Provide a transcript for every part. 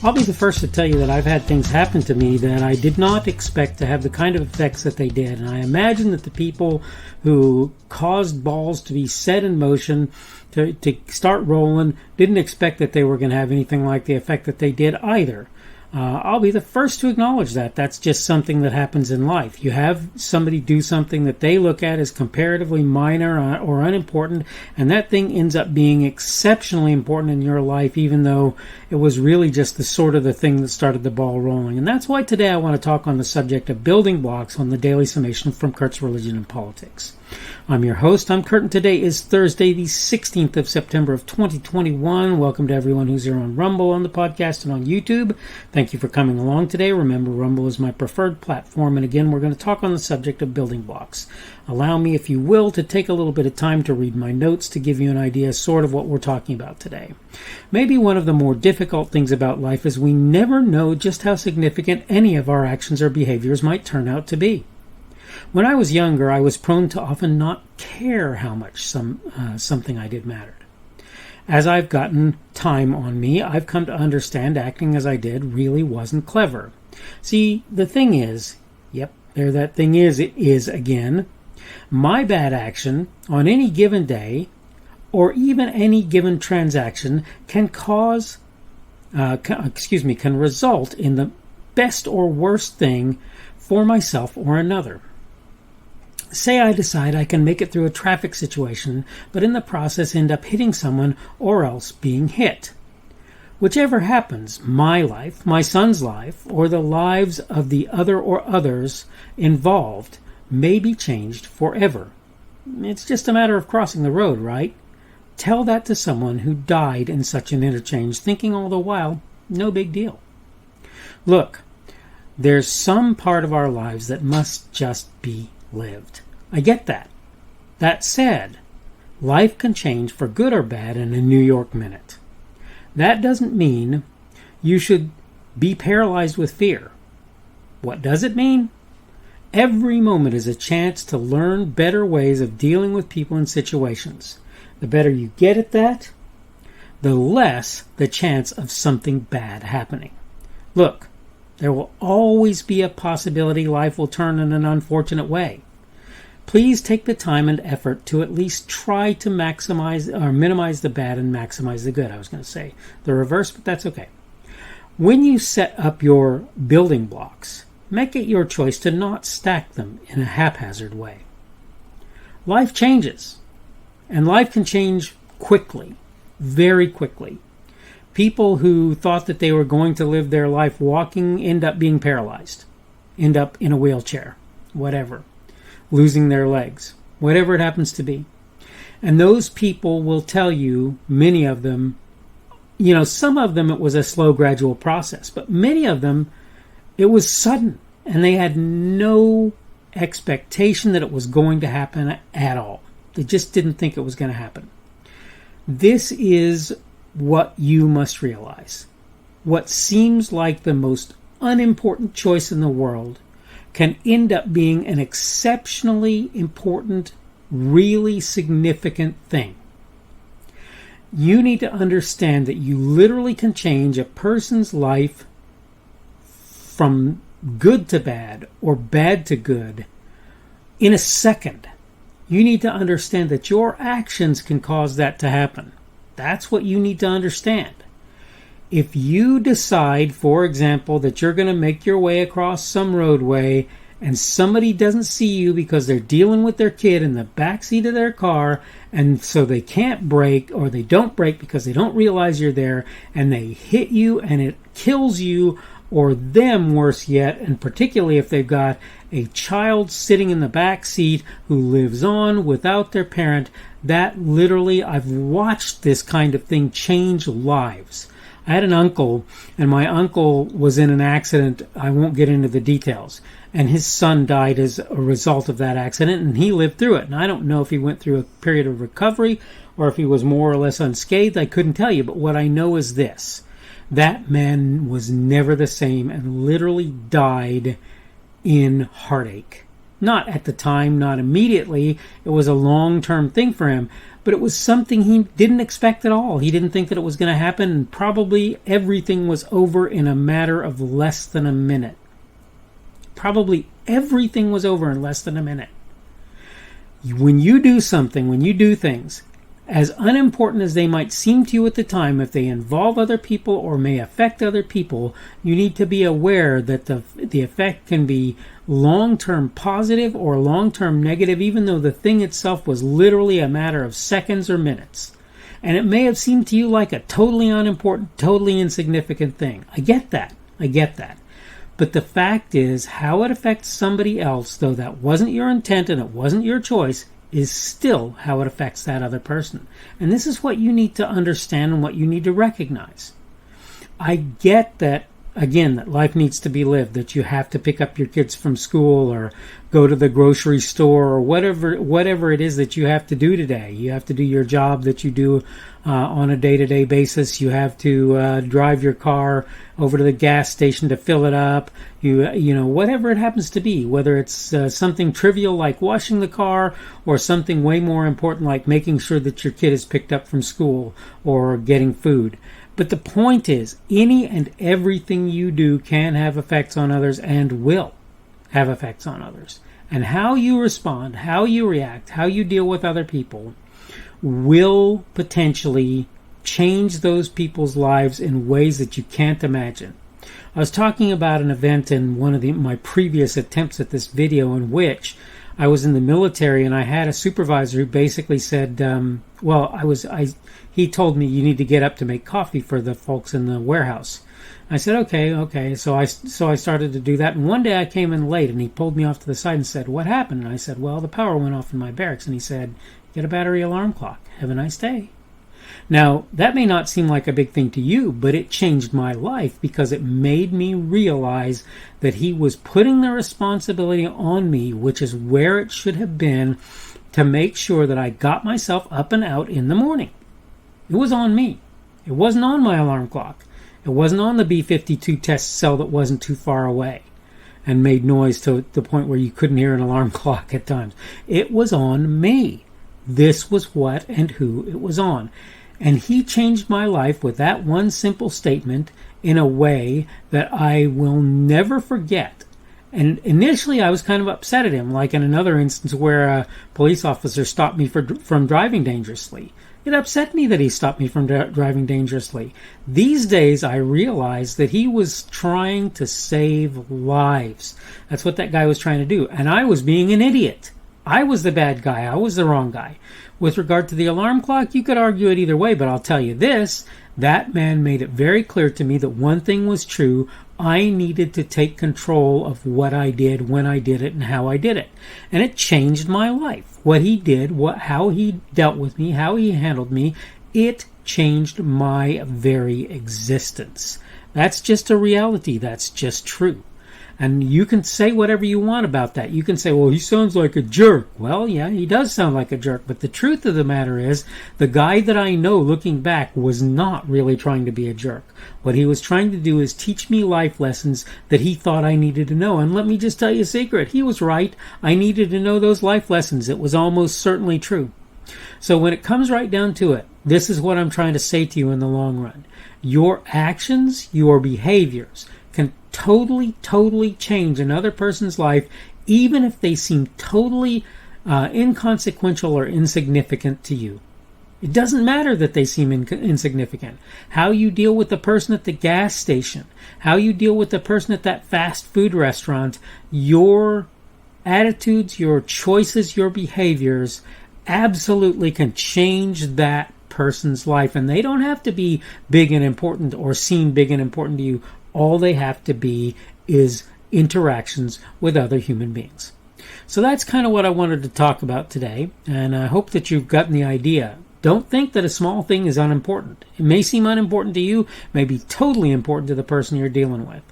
I'll be the first to tell you that I've had things happen to me that I did not expect to have the kind of effects that they did. And I imagine that the people who caused balls to be set in motion, to start rolling, didn't expect that they were going to have anything like the effect that they did either. I'll be the first to acknowledge that. That's just something that happens in life. You have somebody do something that they look at as comparatively minor or unimportant, and that thing ends up being exceptionally important in your life, even though it was really just the thing that started the ball rolling. And that's why today I want to talk on the subject of building blocks on the Daily Summation from Kurt's Religion and Politics. I'm your host. I'm Kurt, and today is Thursday, the 16th of September of 2021. Welcome to everyone who's here on Rumble, on the podcast, and on YouTube. Thank you for coming along today. Remember, Rumble is my preferred platform, and again, we're going to talk on the subject of building blocks. Allow me, if you will, to take a little bit of time to read my notes to give you an idea sort of what we're talking about today. Maybe one of the more difficult things about life is we never know just how significant any of our actions or behaviors might turn out to be. When I was younger, I was prone to often not care how much something I did mattered. As I've gotten time on me, I've come to understand acting as I did really wasn't clever. See, the thing is, yep, there that thing is, it is again, my bad action on any given day or even any given transaction can result in the best or worst thing for myself or another. Say I decide I can make it through a traffic situation, but in the process end up hitting someone or else being hit. Whichever happens, my life, my son's life, or the lives of the other or others involved may be changed forever. It's just a matter of crossing the road, right? Tell that to someone who died in such an interchange, thinking all the while, no big deal. Look, there's some part of our lives that must just be lived. I get that. That said, life can change for good or bad in a New York minute. That doesn't mean you should be paralyzed with fear. What does it mean? Every moment is a chance to learn better ways of dealing with people and situations. The better you get at that, the less the chance of something bad happening. Look, there will always be a possibility life will turn in an unfortunate way. Please take the time and effort to at least try to maximize or minimize the bad and maximize the good. I was going to say the reverse, but that's okay. When you set up your building blocks, make it your choice to not stack them in a haphazard way. Life changes, and life can change quickly, very quickly. People who thought that they were going to live their life walking end up being paralyzed, end up in a wheelchair, whatever, losing their legs, whatever it happens to be. And those people will tell you, many of them, some of them it was a slow, gradual process, but many of them it was sudden, and they had no expectation that it was going to happen at all. They just didn't think it was going to happen. This is what you must realize. What seems like the most unimportant choice in the world can end up being an exceptionally important, really significant thing. You need to understand that you literally can change a person's life from good to bad or bad to good in a second. You need to understand that your actions can cause that to happen. That's what you need to understand. If you decide, for example, that you're going to make your way across some roadway and somebody doesn't see you because they're dealing with their kid in the backseat of their car, and so they can't brake, or they don't brake because they don't realize you're there, and they hit you and it kills you, or them, worse yet, and particularly if they've got a child sitting in the back seat who lives on without their parent, that literally, I've watched this kind of thing change lives. I had an uncle, and my uncle was in an accident. I won't get into the details. And his son died as a result of that accident, and he lived through it. And I don't know if he went through a period of recovery or if he was more or less unscathed. I couldn't tell you, but what I know is this. That man was never the same and literally died in heartache. Not at the time, not immediately. It was a long-term thing for him. but it was something he didn't expect at all. He didn't think that it was going to happen, and probably everything was over in a matter of less than a minute. Probably everything was over in less than a minute. When you do something, when you do things, as unimportant as they might seem to you at the time, if they involve other people or may affect other people, you need to be aware that the effect can be long-term positive or long-term negative, even though the thing itself was literally a matter of seconds or minutes. And it may have seemed to you like a totally unimportant, totally insignificant thing. I get that. But the fact is, how it affects somebody else, though that wasn't your intent and it wasn't your choice, is still how it affects that other person. And this is what you need to understand and what you need to recognize. I get that, again, that life needs to be lived, that you have to pick up your kids from school or go to the grocery store or whatever it is that you have to do today. You have to do your job that you do on a day-to-day basis. You have to drive your car over to the gas station to fill it up. You know, whatever it happens to be, whether it's something trivial like washing the car or something way more important like making sure that your kid is picked up from school or getting food. But the point is, any and everything you do can have effects on others and will have effects on others. And how you respond, how you react, how you deal with other people will potentially change those people's lives in ways that you can't imagine. I was talking about an event in one of my previous attempts at this video in which I was in the military and I had a supervisor who basically said, he told me you need to get up to make coffee for the folks in the warehouse. I said, okay. So I started to do that. And one day I came in late and he pulled me off to the side and said, what happened? And I said, well, the power went off in my barracks. And he said, get a battery alarm clock. Have a nice day. Now, that may not seem like a big thing to you, but it changed my life because it made me realize that he was putting the responsibility on me, which is where it should have been, to make sure that I got myself up and out in the morning. It was on me. It wasn't on my alarm clock. It wasn't on the B-52 test cell that wasn't too far away and made noise to the point where you couldn't hear an alarm clock at times. It was on me. This was what and who it was on. And he changed my life with that one simple statement in a way that I will never forget. And initially I was kind of upset at him, like in another instance where a police officer stopped me from driving dangerously. It upset me that he stopped me from driving dangerously. These days I realize that he was trying to save lives. That's what that guy was trying to do. And I was being an idiot. I was the bad guy. I was the wrong guy. With regard to the alarm clock, you could argue it either way, but I'll tell you this, that man made it very clear to me that one thing was true. I needed to take control of what I did, when I did it, and how I did it. And it changed my life. What he did, how he dealt with me, how he handled me, it changed my very existence. That's just a reality. That's just true. And you can say whatever you want about that. You can say, well, he sounds like a jerk. Well, yeah, he does sound like a jerk. But the truth of the matter is, the guy that I know looking back was not really trying to be a jerk. What he was trying to do is teach me life lessons that he thought I needed to know. And let me just tell you a secret. He was right. I needed to know those life lessons. It was almost certainly true. So when it comes right down to it, this is what I'm trying to say to you in the long run. Your actions, your behaviors can totally change another person's life, even if they seem totally inconsequential or insignificant to you. It doesn't matter that they seem insignificant. How you deal with the person at the gas station, how you deal with the person at that fast food restaurant, your attitudes, your choices, your behaviors absolutely can change that person's life. And they don't have to be big and important or seem big and important to you. All they have to be is interactions with other human beings. So that's kind of what I wanted to talk about today, and I hope that you've gotten the idea. Don't think that a small thing is unimportant. It may seem unimportant to you, may be totally important to the person you're dealing with.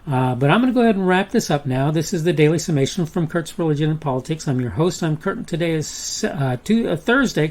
But I'm going to go ahead and wrap this up now. This is the Daily Summation from Kurt's Religion and Politics. I'm your host. I'm Kurt, and today is Thursday,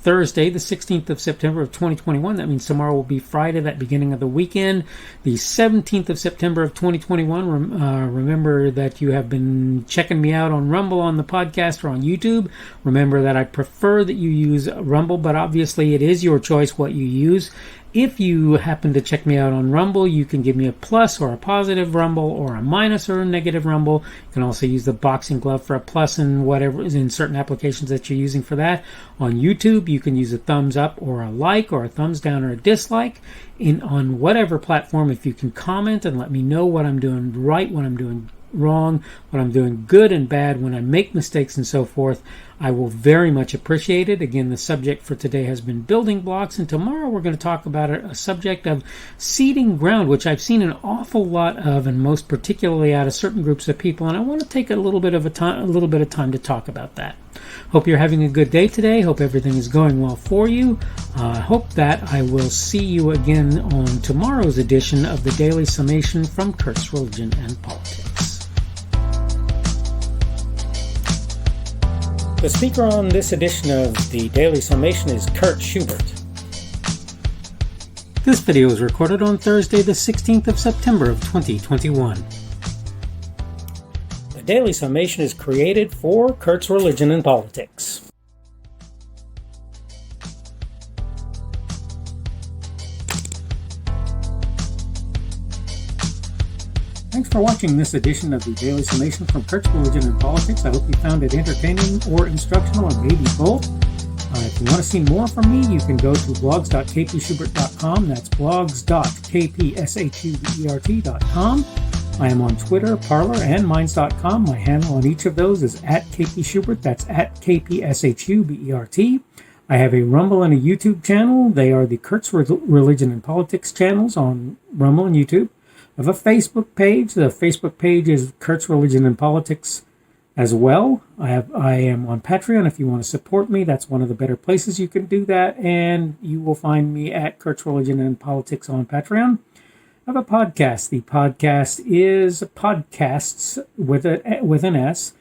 Thursday, the 16th of September of 2021. That means tomorrow will be Friday, that beginning of the weekend. The 17th of September of 2021. Remember that you have been checking me out on Rumble on the podcast or on YouTube. Remember that I prefer that you use Rumble, but obviously it is your choice what you use. If you happen to check me out on Rumble, you can give me a plus or a positive Rumble or a minus or a negative Rumble. You can also use the boxing glove for a plus and whatever is in certain applications that you're using for that. On YouTube, you can use a thumbs up or a like or a thumbs down or a dislike. On whatever platform, if you can comment and let me know what I'm doing right, what I'm doing wrong, what I'm doing good and bad, when I make mistakes and so forth, I will very much appreciate it. Again, the subject for today has been building blocks, and tomorrow we're going to talk about a subject of seeding ground, which I've seen an awful lot of, and most particularly out of certain groups of people, and I want to take a little bit of time to talk about that. Hope you're having a good day today. Hope everything is going well for you. Hope that I will see you again on tomorrow's edition of the Daily Summation from Kurt's Religion and Politics. The speaker on this edition of the Daily Summation is Kurt Schubert. This video was recorded on Thursday, the 16th of September of 2021. The Daily Summation is created for Kurt's Religion and Politics. Thanks for watching this edition of the Daily Summation from Kurt's Religion and Politics. I hope you found it entertaining or instructional, or maybe both. If you want to see more from me, you can go to blogs.kpschubert.com. That's blogs.kpschubert.com. I am on Twitter, Parler, and Minds.com. My handle on each of those is @kpschubert. That's @kpschubert. I have a Rumble and a YouTube channel. They are the Kurt's Religion and Politics channels on Rumble and YouTube. I have a Facebook page. The Facebook page is Kurt's Religion and Politics as well. I am on Patreon. If you want to support me, that's one of the better places you can do that. And you will find me at Kurt's Religion and Politics on Patreon. I have a podcast. The podcast is podcasts with an S.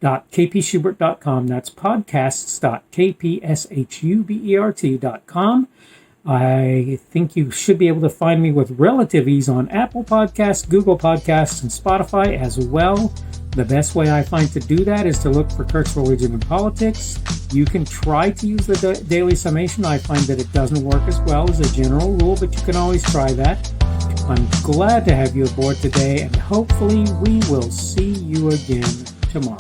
.kpschubert.com. That's podcasts.kpschubert.com. I think you should be able to find me with relative ease on Apple Podcasts, Google Podcasts, and Spotify as well. The best way I find to do that is to look for Kurt's Religion and Politics. You can try to use the Daily Summation. I find that it doesn't work as well as a general rule, but you can always try that. I'm glad to have you aboard today, and hopefully we will see you again tomorrow.